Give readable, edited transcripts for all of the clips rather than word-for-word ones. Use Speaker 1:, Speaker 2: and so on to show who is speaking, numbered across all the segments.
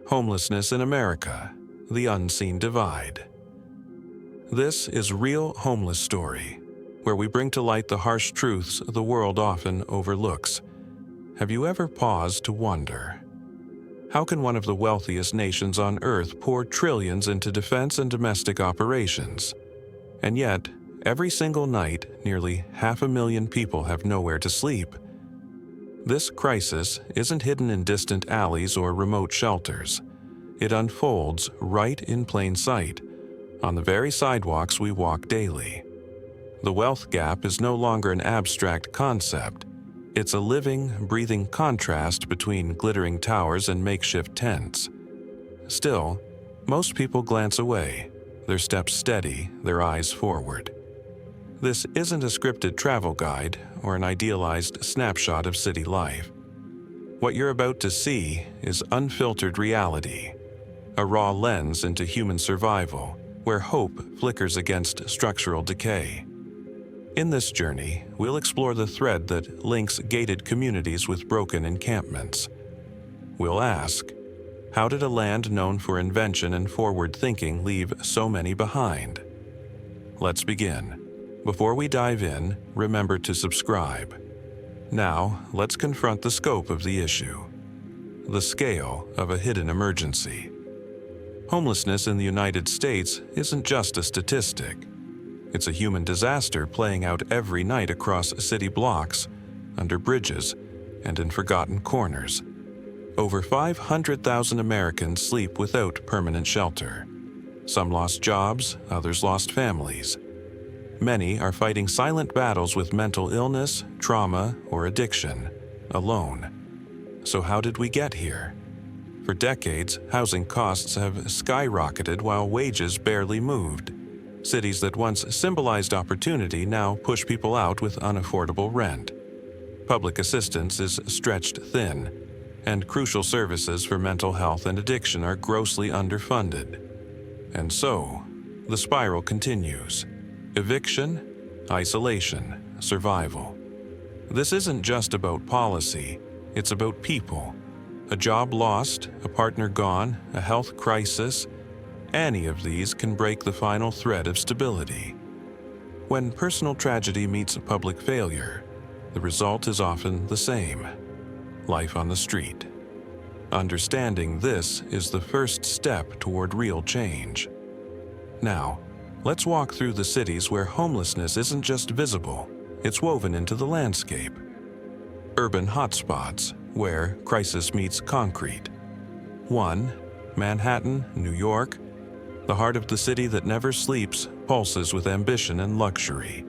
Speaker 1: Homelessness in America, the Unseen Divide. This is Real Homeless Story, where we bring to light the harsh truths the world often overlooks. Have you ever paused to wonder? How can one of the wealthiest nations on earth pour trillions into defense and domestic operations? And yet, every single night, nearly 500,000 people have nowhere to sleep. This crisis isn't hidden in distant alleys or remote shelters. It unfolds right in plain sight, on the very sidewalks we walk daily. The wealth gap is no longer an abstract concept. It's a living, breathing contrast between glittering towers and makeshift tents. Still, most people glance away, their steps steady, their eyes forward. This isn't a scripted travel guide or an idealized snapshot of city life. What you're about to see is unfiltered reality, a raw lens into human survival, where hope flickers against structural decay. In this journey, we'll explore the thread that links gated communities with broken encampments. We'll ask, how did a land known for invention and forward thinking leave so many behind? Let's begin. Before we dive in, remember to subscribe. Now, let's confront the scope of the issue. The scale of a hidden emergency. Homelessness in the United States isn't just a statistic. It's a human disaster playing out every night across city blocks, under bridges, and in forgotten corners. Over 500,000 Americans sleep without permanent shelter. Some lost jobs, others lost families. Many are fighting silent battles with mental illness, trauma, or addiction, alone. So how did we get here? For decades, housing costs have skyrocketed while wages barely moved. Cities that once symbolized opportunity now push people out with unaffordable rent. Public assistance is stretched thin, and crucial services for mental health and addiction are grossly underfunded. And so, the spiral continues. Eviction, isolation, survival. This isn't just about policy, it's about people. A job lost, a partner gone, a health crisis, any of these can break the final thread of stability. When personal tragedy meets public failure, the result is often the same: life on the street. Understanding this is the first step toward real change. Now, let's walk through the cities where homelessness isn't just visible, it's woven into the landscape. Urban hotspots, where crisis meets concrete. 1. Manhattan, New York. The heart of the city that never sleeps pulses with ambition and luxury.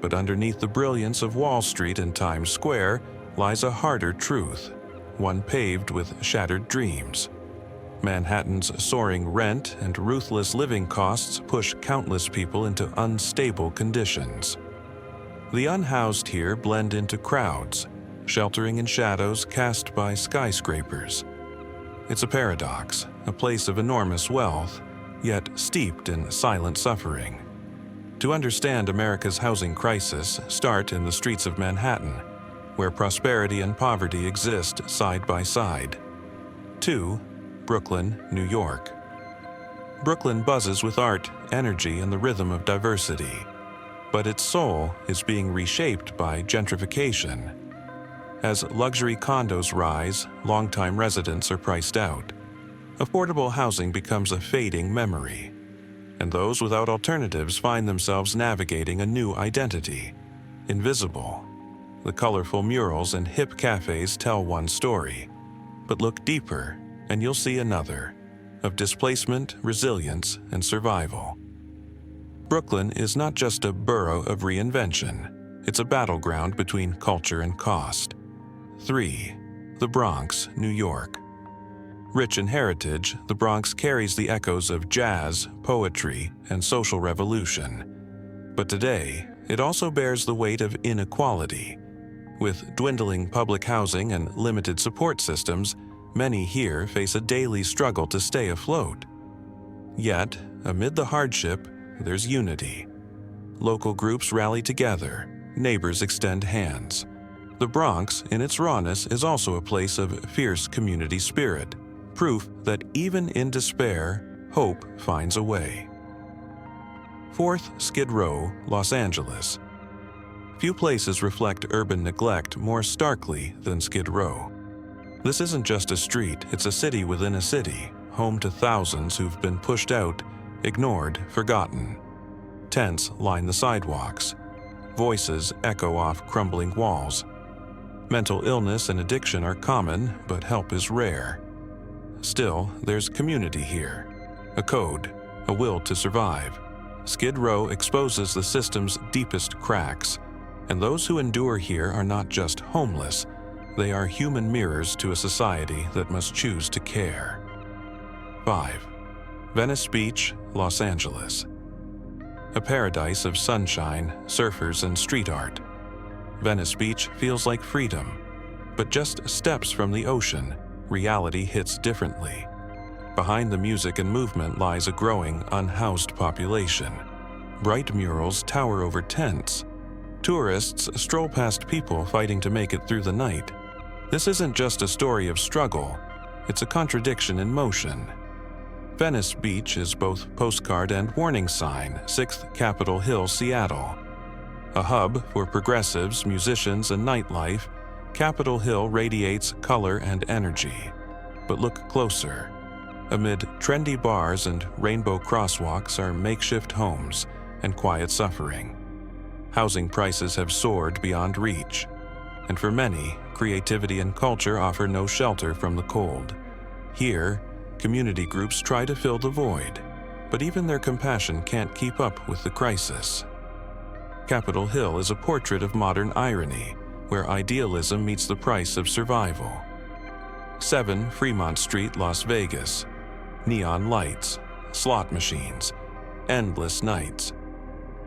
Speaker 1: But underneath the brilliance of Wall Street and Times Square lies a harder truth, one paved with shattered dreams. Manhattan's soaring rent and ruthless living costs push countless people into unstable conditions. The unhoused here blend into crowds, sheltering in shadows cast by skyscrapers. It's a paradox, a place of enormous wealth, yet steeped in silent suffering. To understand America's housing crisis, start in the streets of Manhattan, where prosperity and poverty exist side by side. 2. Brooklyn, New York. Brooklyn buzzes with art, energy, and the rhythm of diversity. But its soul is being reshaped by gentrification. As luxury condos rise, longtime residents are priced out. Affordable housing becomes a fading memory, and those without alternatives find themselves navigating a new identity: invisible. The colorful murals and hip cafes tell one story, but look deeper and you'll see another, of displacement, resilience, and survival. Brooklyn is not just a borough of reinvention, it's a battleground between culture and cost. 3. The Bronx, New York. Rich in heritage, the Bronx carries the echoes of jazz, poetry, and social revolution. But today, it also bears the weight of inequality. With dwindling public housing and limited support systems, many here face a daily struggle to stay afloat. Yet, amid the hardship, there's unity. Local groups rally together, neighbors extend hands. The Bronx, in its rawness, is also a place of fierce community spirit, proof that even in despair, hope finds a way. Fourth, Skid Row, Los Angeles. Few places reflect urban neglect more starkly than Skid Row. This isn't just a street, it's a city within a city, home to thousands who've been pushed out, ignored, forgotten. Tents line the sidewalks. Voices echo off crumbling walls. Mental illness and addiction are common, but help is rare. Still, there's community here. A code, a will to survive. Skid Row exposes the system's deepest cracks, and those who endure here are not just homeless, they are human mirrors to a society that must choose to care. 5. Venice Beach, Los Angeles. A paradise of sunshine, surfers, and street art. Venice Beach feels like freedom, but just steps from the ocean, reality hits differently. Behind the music and movement lies a growing, unhoused population. Bright murals tower over tents. Tourists stroll past people fighting to make it through the night. This isn't just a story of struggle, it's a contradiction in motion. Venice Beach is both postcard and warning sign, 6th Capitol Hill, Seattle. A hub for progressives, musicians, and nightlife, Capitol Hill radiates color and energy. But look closer. Amid trendy bars and rainbow crosswalks are makeshift homes and quiet suffering. Housing prices have soared beyond reach, and for many, creativity and culture offer no shelter from the cold. Here, community groups try to fill the void, but even their compassion can't keep up with the crisis. Capitol Hill is a portrait of modern irony, where idealism meets the price of survival. 7 Fremont Street, Las Vegas. Neon lights, slot machines, endless nights.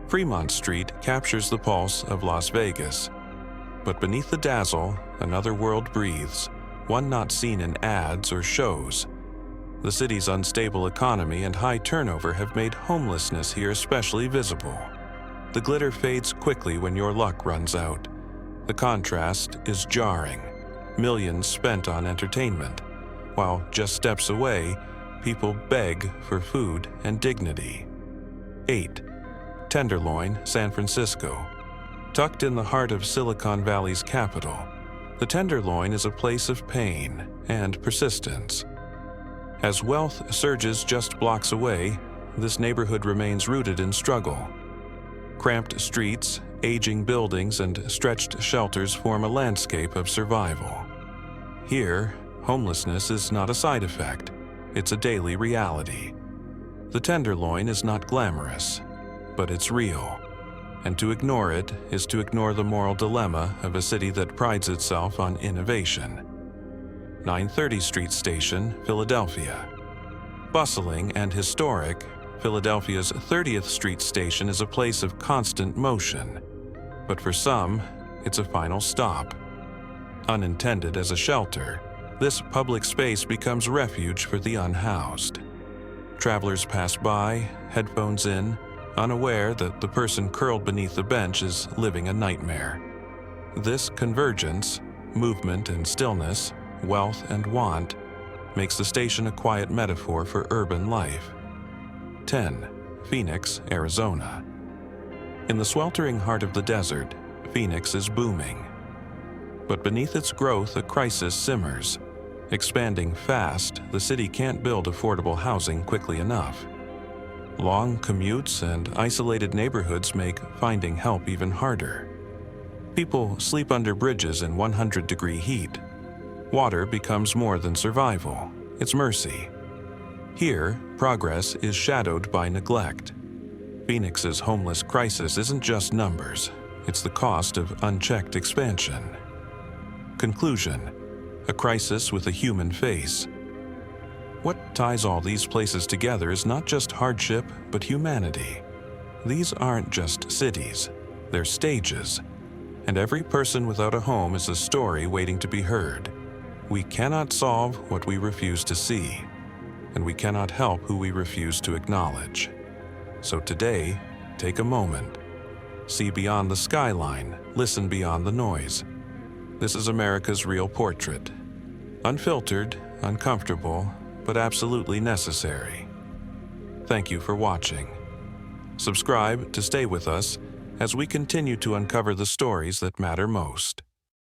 Speaker 1: Fremont Street captures the pulse of Las Vegas. But beneath the dazzle, another world breathes, one not seen in ads or shows. The city's unstable economy and high turnover have made homelessness here especially visible. The glitter fades quickly when your luck runs out. The contrast is jarring. Millions spent on entertainment, while just steps away, people beg for food and dignity. 8. Tenderloin, San Francisco. Tucked in the heart of Silicon Valley's capital, the Tenderloin is a place of pain and persistence. As wealth surges just blocks away, this neighborhood remains rooted in struggle. Cramped streets, aging buildings, and stretched shelters form a landscape of survival. Here, homelessness is not a side effect, it's a daily reality. The Tenderloin is not glamorous, but it's real. And to ignore it is to ignore the moral dilemma of a city that prides itself on innovation. 930 Street Station, Philadelphia. Bustling and historic, Philadelphia's 30th Street Station is a place of constant motion. But for some, it's a final stop. Unintended as a shelter, this public space becomes refuge for the unhoused. Travelers pass by, headphones in, unaware that the person curled beneath the bench is living a nightmare. This convergence, movement and stillness, wealth and want, makes the station a quiet metaphor for urban life. 10. Phoenix, Arizona. In the sweltering heart of the desert, Phoenix is booming. But beneath its growth, a crisis simmers. Expanding fast, the city can't build affordable housing quickly enough. Long commutes and isolated neighborhoods make finding help even harder. People sleep under bridges in 100-degree heat. Water becomes more than survival, it's mercy. Here, progress is shadowed by neglect. Phoenix's homeless crisis isn't just numbers, it's the cost of unchecked expansion. Conclusion: a crisis with a human face. What ties all these places together is not just hardship, but humanity. These aren't just cities, they're stages. And every person without a home is a story waiting to be heard. We cannot solve what we refuse to see, and we cannot help who we refuse to acknowledge. So today, take a moment. See beyond the skyline, listen beyond the noise. This is America's Real Portrait. Unfiltered, uncomfortable, but absolutely necessary. Thank you for watching. Subscribe to stay with us as we continue to uncover the stories that matter most.